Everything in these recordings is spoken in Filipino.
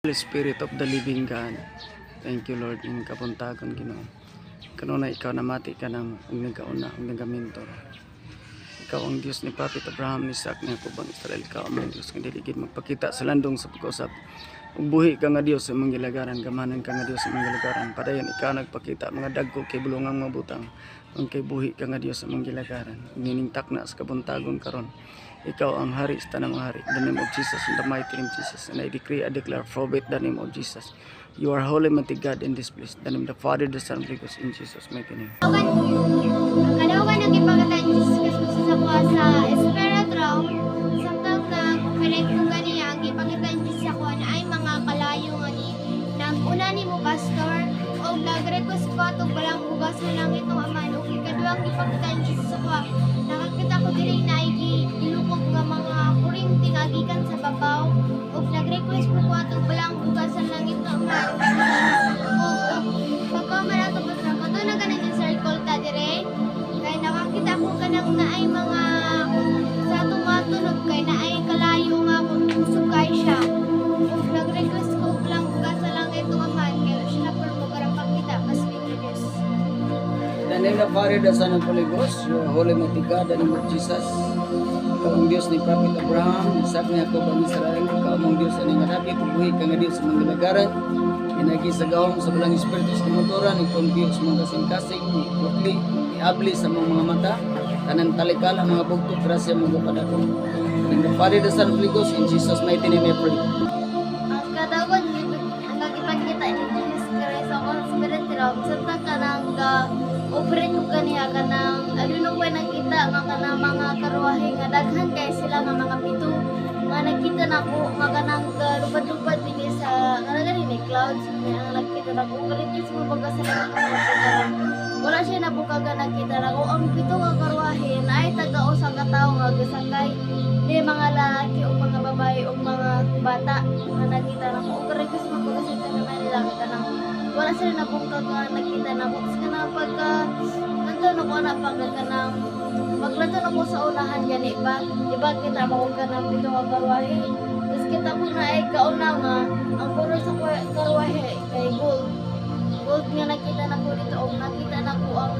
Holy Spirit of the living God, thank you Lord in kapuntagon Ginoo. Kanuna ikaw namati ka namo ug nagauna ug nagamintor. Ikaw ang Dios ni Prophet Abraham, ni Isaac, ni Jacob, ang Israel. Ikaw ang Dios nga dili gid magpakita sa landong sa pag-usap. Ug buhi ka nga Dios sa imong gilagaran, gamanan ka nga Dios sa imong gilagaran. Padayon ikaw nagpakita mga dagko kay bulungang mabutang. Ug kay buhi ka nga Dios sa imong gilagaran. Niningtak na sa kabuntagon karon. Ikaw ang hari sa tanang hari. In the name of Jesus, in the mighty name of Jesus. And I decree, I declare, forbid the name of Jesus. You are holy, mighty God in this place. In the name of the Father, the Son, and the Holy Ghost, in Jesus' mighty name. Kadawagan ang ipagkatan Jesus Christus sa kuha sa Spirit realm, samtang na connect ko ganiya ang ipagkatan Jesus sa kuha na ay mga kalayo nga ni nang una ni mo pastor o nag-request ko atong balang bugas na lang itong aman o ikaduang ipagkatan Jesus sa kuha nakakita ko diri na ay ilukog nga mga kuring tingagikan sa babaw o nag-request ko atong balang bugas na lang itong aman o pagkaman ato ba na kato na ka na circle ta dire kay nakakita ko kanang na ay mga sa atong matunog kay na ay kalayo nga sugay siya ug nag-request ko lang bugas na lang itong aman kay siya na por mo para pakita mas Diyos. In the name of the Father, the Son, and the Holy Ghost, you are holy, mighty God, in the name of Jesus. Ikaw ang Diyos ni Prophet Abraham, Isaac, ni Jacob, ang Israel. Ikaw ang Diyos na nangarabi, tubuhi ka nga Diyos sa mga galagaran. Inagisagawang sa balang Espiritu sa kamotoran, ikaw ang Diyos mga kasing-kasing, ni Kutli, ni Abli sa mga mata, kanang talikal ang mga bugtog, grasya mga padako. In the Father, the Son, and the Holy Ghost, in Jesus' mighty name I pray. Ang kadagon ang nagipagkita ni Jesus Christ sa all spirit realm sa kanang operate ko kaniya kanang adunong way nakita nga kanang mga karwahe nga daghan kay sila nga mga pito nga nakita nako nga kanang lupad-lupad dinhi sa kanang ni clouds nga nakita nako kalitis mo baga sa mga wala siya nabukaga nakita nako ang pito nga karwahe na ay taga-usa ka tawo nga gasakay di mga lalaki o mga babae o mga bata nga nakita nako ug kalitis mo baga sa kanang kanang wala sila nabungkag nga nakita nako kana pagka nandoon ako na pagkanang maglanto na ko sa unahan gani ba diba kita mo ka ng pito nga karwahe tapos kita ko na ay kauna nga ang puro sa karwahe kay gold nga nakita na ko dito o nakita na ko ang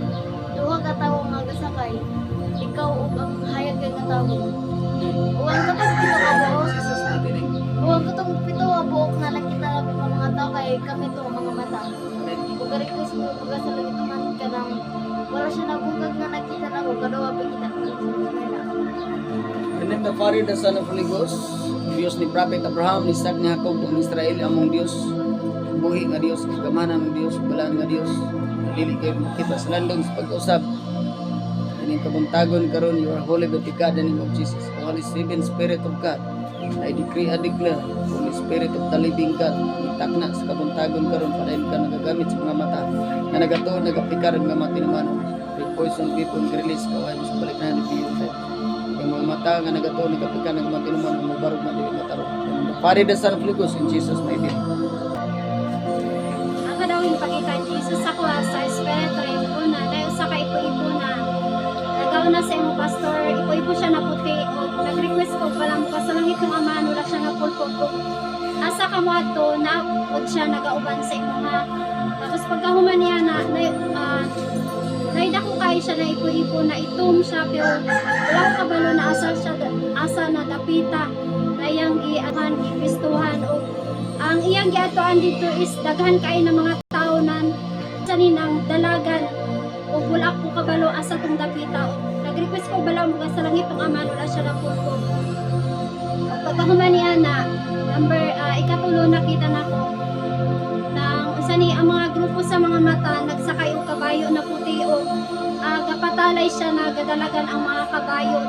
duha ka tawo nga gasakay ikaw ug ang hayag kay nga tawo o ang katong pito nga buok o ang katong pito nga buok nga nakita na ko mga tao kay kami to mga mata ug request mo pag sa langit man kanang wala siya nabungkag nga nakita na ko kadawa pa kita In the name of the Father, the Son, and the Holy Ghost, Diyos ni Prophet Abraham, ni Isaac, ni Jacob, ang Israel, among Diyos, buhi nga Diyos, kagamanan ng Diyos, balaan nga Diyos, dili kayo makita sa landong sa pag-usap. Ining kabuntagon karon, you are holy, mighty God, in the name of Jesus, the Holy Spirit of God. I decree and declare, Holy Spirit of the living God, itakna sa kabuntagon karon, padayon ka nagagamit sa mga mata, na nagatuon, nagapikar, nga matinuman, poison people, release ka, ay sa balik na nabiyong yung mga mata nga nagatuon, nagapikar, nga matinuman, ang mabarog na dili mataro. In the Father, the Son, and the Holy Ghost, in Jesus' mighty name. Ang kadawing pakita Jesus sa kuha sa Espiritu rin po na dahil sa kaipo-ipo na nagaw na sa imong pastor, ipo-ipo siya na puti o nag-request ko pala mo sa langit ng ama, wala siya na pulpo ko. Asa ka mo ato, naapod siya nagauban sa imong ha. Tapos pagkahuman niya na naida ko kayo siya na ipo-ipo na itom siya pero wala ko kabalo na asa na dapita na iyang gipistuhan o ang iyang giatuan dito is daghan kayo ng mga tao nan sa ninang dalagan o wala ko kabalo asa tong dapita o nag-request ko bala mo sa langit tong ama wala siya na pulpo pagkahuman niya na number ikatulo nakita na ko nang usa ni ang mga grupo sa mga mata nagsakay og kabayo na puti o kapatalay siya na gadalagan ang mga kabayo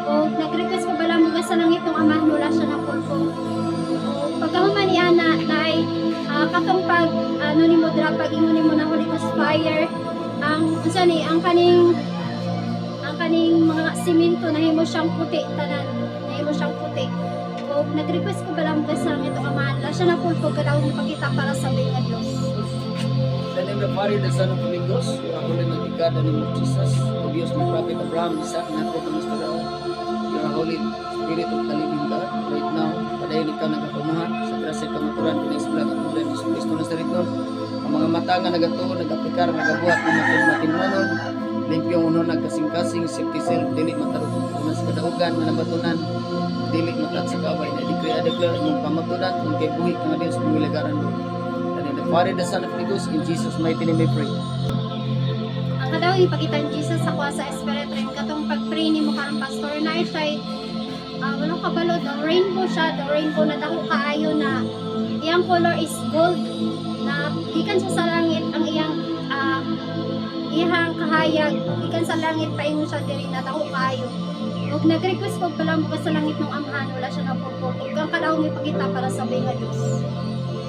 o nag-request ko bala mo sa langit tong ama wala siya na pulpo pagkahuman niya na ay katong pag nimo dra pag ingon mo na Holy Ghost fire ang unsa ni ang kaning mga simento nahimo siyang puti tanan nahimo siyang puti o nag-request ko bala mo sa langit tong ama wala siya na pulpo kadaw ipakita para sa mga Dios. In the name of the Father, the Son, and the Holy Ghost, you are holy, mighty God, in the name of Jesus, the Diyos ni Prophet Abraham, Isaac, ni Jacob, ang Israel. You are holy, Spirit of the living God, right now, padayon ikaw nagapamahan sa grasya kamaturan, mata nga nagatuo, nagapikar, nagabuhat ng matin-manon, limpyong uno nagkasing-kasing, safety self, dili matarog, unas kadaugan, nga nabatunan, dili matat sa kaway, na declare, mong pamatunan, kung kay buhi ka nga din sa pumilagaran mo. And in the Father, the Son of the Ghost, in Jesus' mighty name we pray. Ang kadaw ipakita ni Jesus sa kuha sa Spirit rin katong pag-pray ni mo karang pastor na siya walang kabalo, the rainbow siya, the rainbow na dako kaayo na iyang color is gold na gikan siya sa langit ang iyang kahayag gikan sa langit paingon siya diri na dako kaayo ug nag-request ko pala mo sa langit ng amahan wala siya napupok ug ang kadaw ipakita para sa nga Dios.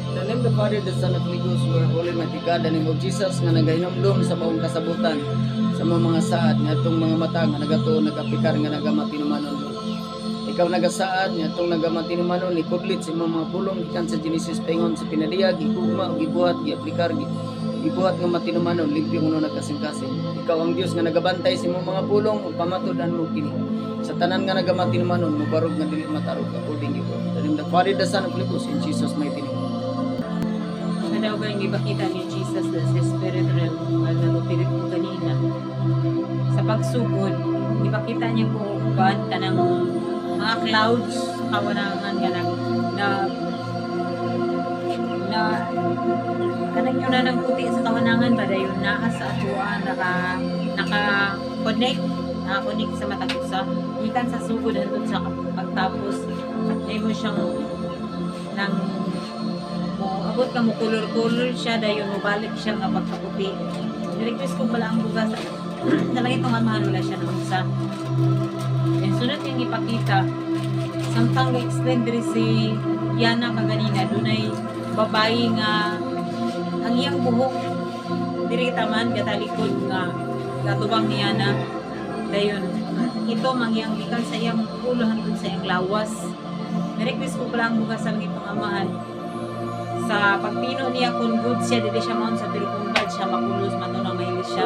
In the name of the Father, the Son of the Holy Ghost, we are holy, mighty God, the name of Jesus, nga nagahinomdom sa maong kasabutan, sa mga saad, nga itong mga mata, nga nagatuo, nagapikar, nga nagamatinumanon. Ikaw nagasaad, nga itong nagamatinumanon, ikudlit sa mga pulong, ikan sa Genesis, paingon sa pinadiyag, igugma, gibuhat, giaplikar, gibuhat nga matinumanon, limpyo uno nagkasing-kasing. Ikaw ang Diyos nga nagabantay sa mga pulong, o pamatudan mo kini. Sa tanan nga nagamatinumanon, mubarog nga dili matarog, according to God. In the name of the Father, the Son of the Holy Ghost, in Jesus' mighty name. Daw ba yung ipakita ni Jesus sa spirit realm na nalupilit ko kanina sa pagsugod ipakita niya kung uban ka ng mga clouds kawanangan nga na kanang yun na ng puti sa kawanangan ba dayon naa sa atuan naka-connect sa matagusa ikan sa sugod hantod sa pagtapos ay mo siyang ng abot ka mo color siya dayon mubalik siya nga pagkaputi. Request ko pala ang bugas sa langit ng amahan wala siya nung isa. And sunod yung ipakita samtang ga-explain diri si Yana kaganina dunay babae nga ang iyang buhok diri taman katalikod nga katubang ni Yana dayon ito mangyang gikan sa iyang ulo hangtod sa iyang lawas. Request ko pala ang bugas sa langit ng amahan sa pagpino niya kung good siya dili siya maun sa pero kung bad siya makulos matunaw mahilis siya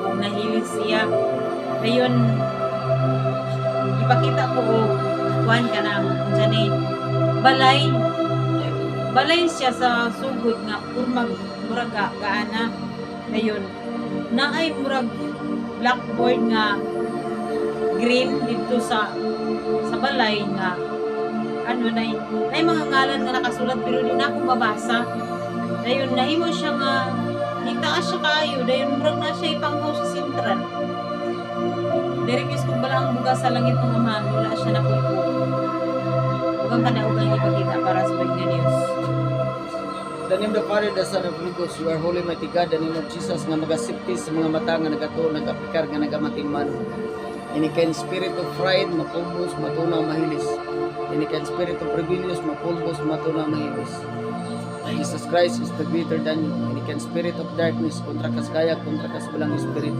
kung nahilis siya dayon ipakita ko kuan ka na dyan balay siya sa sugod nga murag gaana dayon naay murag blackboard nga green dito sa balay nga ano na mga ngalan nga nakasulat pero di na akong babasa dayon nahimo siya nga itaas siya kayo dayon murag na siya ipanghaw sa sentral direct ko bala ang bugas sa langit ng amahan wala siya napupo huwag kadaugan ipakita para sa Pagka News. The name of the Father, the Son of the Holy Ghost, you are holy, mighty God, the name of Jesus nga magasipti sa mga mata nga nagatuo, nagapikar nga nagamatinman. Inikan spirit of pride, mapulbos, matunaw, mahilis. Inikan spirit of rebellious, mapulbos, matunaw, mahilis. Jesus Christ is the greater than you. Inikan spirit of darkness, kontra kaskaya, kontra kasbalang espiritu.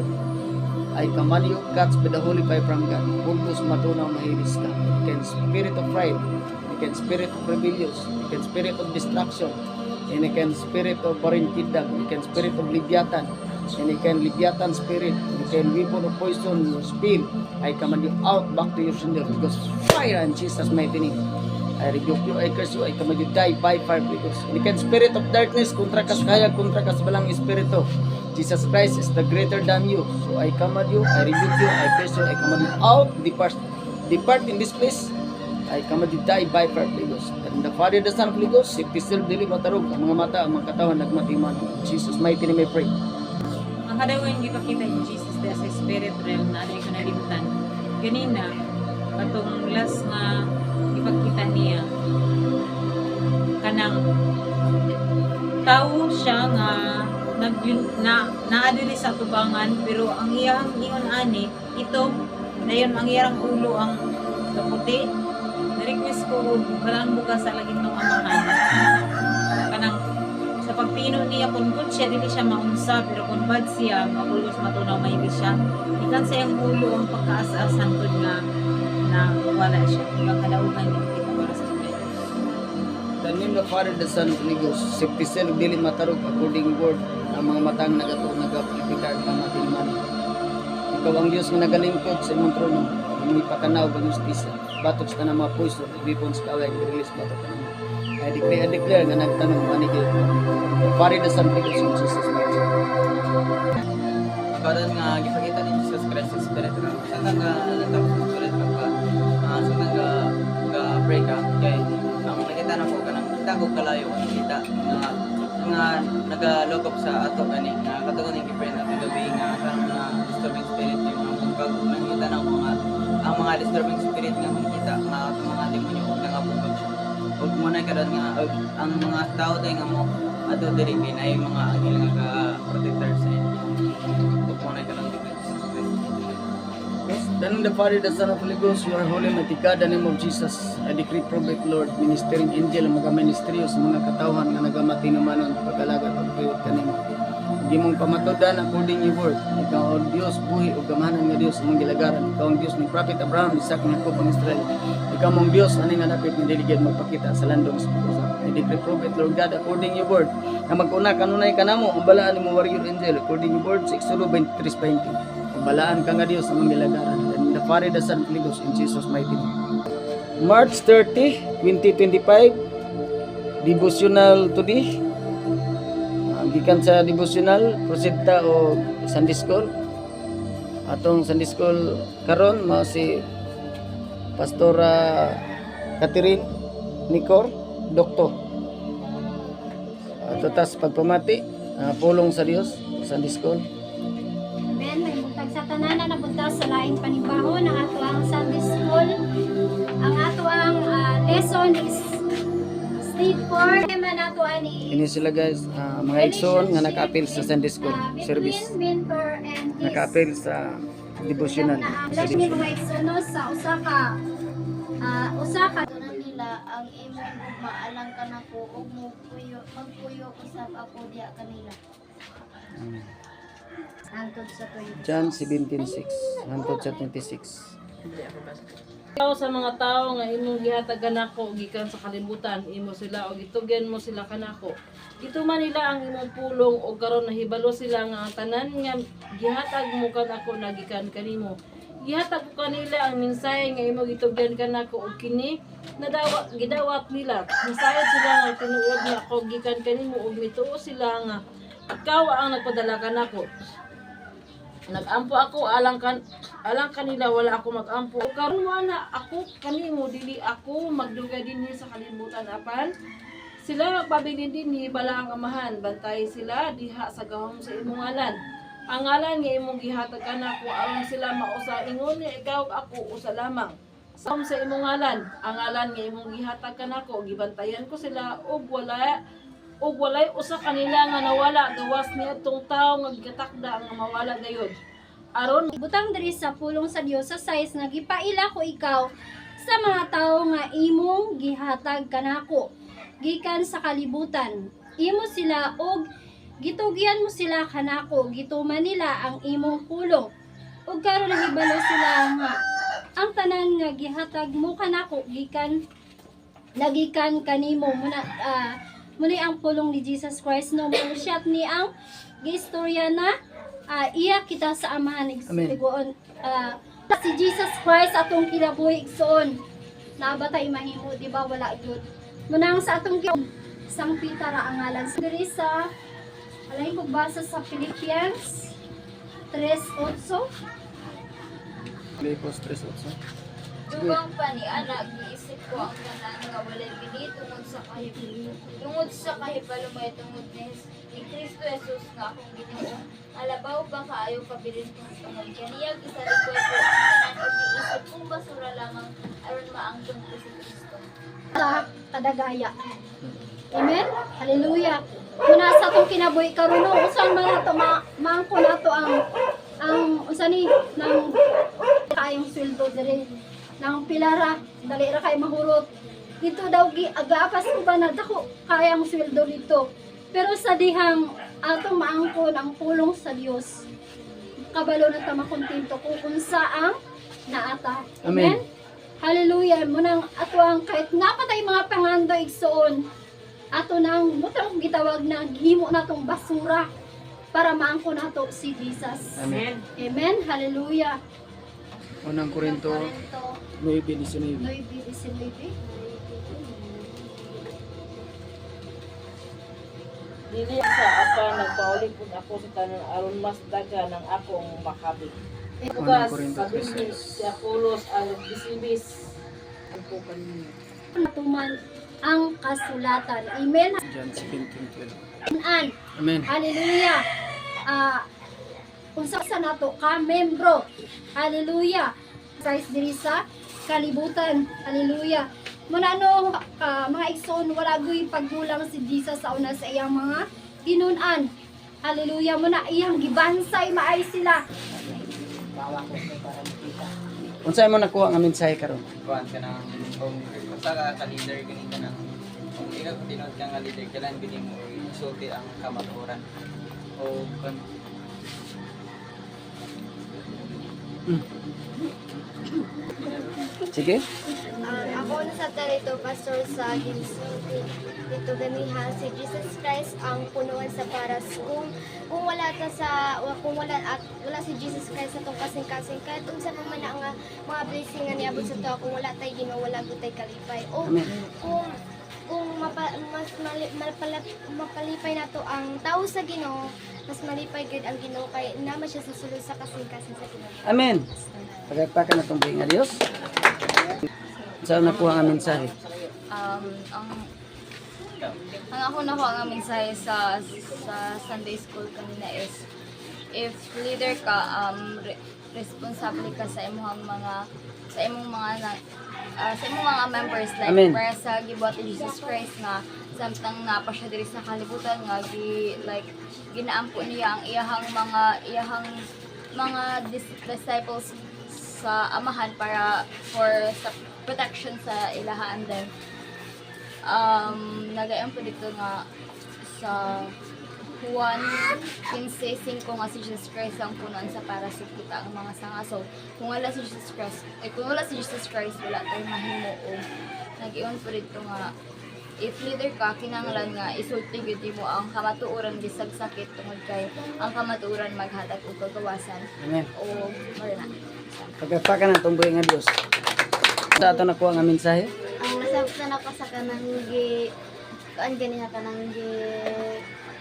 I command you, catch by the holy fire from God. Pulbos, matunaw, mahilis ka. Inikan spirit of pride, inikan spirit of rebellious, inikan spirit of destruction, inikan spirit of parinkidag, inikan spirit of libyatan, inikan libyatan spirit, inikan weapon of poison, spill. I command you out back to your sender because fire in Jesus' mighty name. I rebuke you, I curse you, I command you die by fire because inikan spirit of darkness, kontra kaskaya, kontra kasbalang espiritu. Jesus Christ is the greater than you. So I command you, I rebuke you, I curse you, I command you out, depart in this place. I command you die by fire, Holy Ghost. And the Father, the Son of the Holy Ghost, safety self, dili matarog, ang mga mata, ang mga katawan, nagmatiman. In Jesus' mighty name I pray. Ang kadawan yung ipakita ni Jesus sa spirit realm na ko nalimutan ganina katong last nga ipakita niya kanang tao siya nga naadili sa tubangan pero ang iyang ingon ani ito dayon ang iyang ulo ang kaputi na-request ko balang bukas sa laging ng amahan kanang sa pagpino niya kung good siya dili siya maunsa pero kung bad siya mapulos matunaw mahilis siya ikan sa iyang ulo ang pagkaas-as hantod nga na wala siya ibang kadaugan niya kita para sa Pagka News. The name of the Father, the Son, of the Holy Ghost, safety self, dili matarog, according to word, ang mga matang nagatuo, nagaplikar, kamatiman. Ikaw ang Diyos nga nagalingkod sa imong trono, ang ipakanaw, ang justisya, batok sa mga puso, weapons kaway, release batok ka naman. I declare nga nagtanong manigil. Pare the Son of Jesus in Jesus' name. Karon nga gipakita ni Jesus Christ sa Spirit ra. Sa nagtapos sa Spirit ra pa. Sa pray ka kay ang nakita na ko kanang kita ko kalayo ang kita nga nagalokop sa ato gani nga katugon ni gipray na gabi nga kanang mga disturbing spirit yung pag nakita na ko nga ang mga disturbing spirit nga makita nga ato mga demonyo ug nga pugod siya. Ug mo na karon nga ang mga tao tay nga mo ato diri kay nay mga anghel nga ka protector sa inyo. Ug mo na karon Then the Father, the Son, of the Holy Ghost, you are holy, mighty God, in the name of Jesus. I decree, prophet, Lord, ministering angel, mga ministryo sa mga katawhan nga nagamati naman ang pag-alaga at pag-tuyot kanimo. Hindi mong pamatudan according your word. Ikaw ang Diyos, buhi o gamahanan nga Diyos sa mga gilagaran. Ikaw ang Diyos ni Prophet Abraham, Isaac, ni Jacob, ang Israel. Ikaw ang Diyos, aning nga dapat ni diligid magpakita sa landong sa pag-usap. I decree, prophet, Lord God, according your word, na mag-una kanunay ka namo, ang balaan ni mo warrior angel, according your word, sa Exodo 23:20. Balaan ka nga Diyos sa mga lagaran. And the Father, the Son, and the Holy Ghost, in Jesus' mighty name. March 30, 2025, devotional today. Gikan sa devotional, prosenta o Sunday School. Atong Sunday School karon mao si Pastora Catherine Nicor, Doktor. Tutas pagpamati, pulong sa Dios, Sunday School. Amen. May buntag sa tanan na nabuntas sa laing panibahon ng ato ang Sunday School. Ang ato ang lesson is state 4. Naman ato ani Ini sila guys, mga igsoon nga naka-appeal sa Sunday School service. between mentor and his Naka-appeal sa devotional. Sa Dahil devotional. mga igsunos sa usa ka Tunan nila ang imong ugma alang ka nako ug magpuyo usab ako diha kanila. antod sa tuyo. John 17:6 hangtod sa 26. Ikaw sa mga tao nga imong gihatag kanako gikan sa kalibutan, imo sila og itugyan mo sila kanako. Gituman nila ang imong pulong og karon nahibalo sila nga ang tanan nga gihatag mo kanako nagikan kanimo. Gihatag ko kanila ang mensahe nga imong gitugyan kanako og kini gidawat nila. Mensahe sila nga tinuod nga ako gikan kanimo og mituo sila nga ikaw ang nagpadala kanako. Nagampo ako alang kanila wala ako magampo. Karon mo na ako kanimo dili ako magdugay dinhi sa kalibutan apan sila magpabilin dinhi bala ang amahan bantay sila diha sa gahom sa imong ngalan. Ang ngalan nga imong gihatag kanako aron sila mausa ingon nga ikaw ako usa lamang. Sa imong ngalan, ang ngalan nga imong gihatag kanako gibantayan ko sila ug walay usa kanila nga nawala gawas niadtong tawo nga gigatakda nga mawala gayud. Aron Butang diri sa pulong sa Dios sa size nga gipaila ko ikaw sa mga tawo nga imong gihatag kanako gikan sa kalibutan. Imo sila og gitugyan mo sila kanako, gituman nila ang imong pulong. Ug karon nahibalo sila nga ang tanan nga gihatag mo kanako gikan kanimo muna ang pulong ni Jesus Christ no mo shot ni ang giistorya na iya kita sa amahan igsuon si Jesus Christ atong kinabuhi igsuon nabatay mahimo di ba wala gyud munang sa atong Sang Peter ang ngalan diri sa alay ko basa sa Philippians 3:8 Filipos 3:8. Dugang pa ni anak giisip ko ang tanan nga walay bini tungod sa kahipalumay tungod ni Kristo Jesus nga akong Ginoo. Alabaw ba kaayo pabilin kong tungod kaniya gisarikoy ko ang tanan og giisip kung basura lamang aron maangkon ko si Kristo. sa kadagaya. Amen. Hallelujah. Kuna sa atong kinabuhi karon usan man ato maangko nato ang usa ni nang kayong sweldo diri nang pilara dali ra kay mahurot. Dito daw agaapas ko ba na dako kayang sweldo dito. Pero sa dihang atong maangkon ang pulong sa Dios. Kabalo na ta makontento kung saang naata. Amen. Hallelujah. Munang ato ang kahit napatay mga pangando igsoon. Ato nang butang gitawag na gihimo natong basura para maangko nato si Jesus. Amen. Amen. Hallelujah. Unang Korinto 9:19. 9:19. Dili sa apa nagpauli pud ako sa tanan aron mas daga ng akong makabig. Bukas, Sabingis, si Apolos, Bisibis, ang po kanina. Matuman ang kasulatan. Amen. John 17:12. An. Amen. Hallelujah. Unsa sa nato ka membro. Hallelujah. Christ diri sa kalibutan. Hallelujah. Muna ano, mga igsoon, wala goy paggulang si Jesus sa una sa iyang mga ginunan. Hallelujah. Muna iyang gibansay maay sila. Unsay mo nakuha nga mensahe karon? Kuhan ka ng kung basta ka leader gani ka ng kung ikaw tinod ka nga leader kailan gani mo isulti ang kamatuoran o kun Sige. Ako na sa dito, pastor sa ginsulti. Dito ganiha si Jesus Christ ang punuan sa paras. Kung wala ta sa wala si Jesus Christ sa tong kasing-kasing kahit unsa pa man ang mga blessing nga niabot sa to, kung wala tay Ginoo wala gud tay kalipay. O Amen. kung mapalipay nato ang tao sa Ginoo, mas malipay gud ang Ginoo kay naman siya sa sulod sa kasing-kasing sa Ginoo. Amen. Pagpakan na tong nga Dios. Saan nakuha nga mensahe? ang ako nakuha nga mensahe sa Sunday school kanina is if leader ka responsable ka sa imong mga members like Amen. para sa gibuhat ni Jesus Christ nga samtang napa siya diri sa kalibutan nga ginaampo niya ang iyahang mga disciples sa amahan para sa protection sa ilahan. Then nagayon po dito nga sa Juan 15:5 nga si Jesus Christ ang punuan sa para sa kita ang mga sanga. So kung wala si Jesus Christ wala tayong mahimo. O nag-iyon po dito nga if leader ka, kinahanglan nga isulti gyud mo ang kamatuoran bisag sakit tungod kay ang kamatuoran maghatag og kagawasan. Amen. O wala na. Pagpakan na tong nga Dios. Sa ato nakuha nga mensahe? Ang nasabtan ako sa kanang kuan ganiha kanang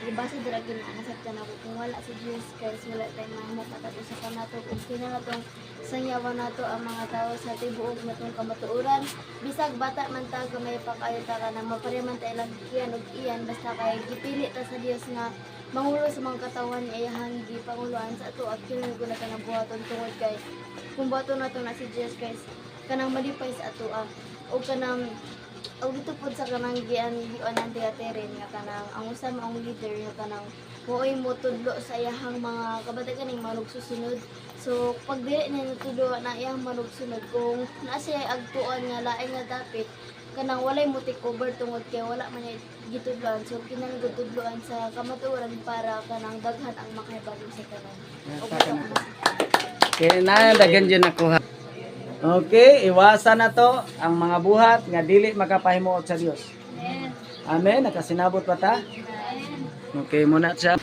gibasa dira gid nasabtan ako kung wala si Jesus Christ wala tay mahimo katato sa kanato kung sino natong sangyawan nato ang mga tao sa tibuok natong kamatuoran bisag bata man ta gamay pa kayo ta kanang mapareman ta ilang iyan ug iyan basta kay gipili ta sa Dios nga mangulo sa mga katawan niya iyahang gipanguluan sa ato at kinahanglan ko na kanang buhaton tungod kay kung buhaton nato na si Jesus Christ kanang malipay sa ato o kanang og dito pod sa kanang gianan teaterin nga kanang ang usa maong leader nga kanang moy mo tudlo sa iyahang mga kabatagan ning manug susunod. So pag dili na tudlo na iyang manug sunod kung naa siya agtuan nga laing nga dapit kanang walay mo take over tungod kay wala man niya gitudloan. So kinahanglan tudloan sa kamatuoran para kanang daghan ang makahibalo sa tanan. Kaya na daghan dyan nakuha. Okay, iwasan na to ang mga buhat nga dili makapahimuot sa Dios. Amen. Nakasinabot pa ta? Okay, muna siya.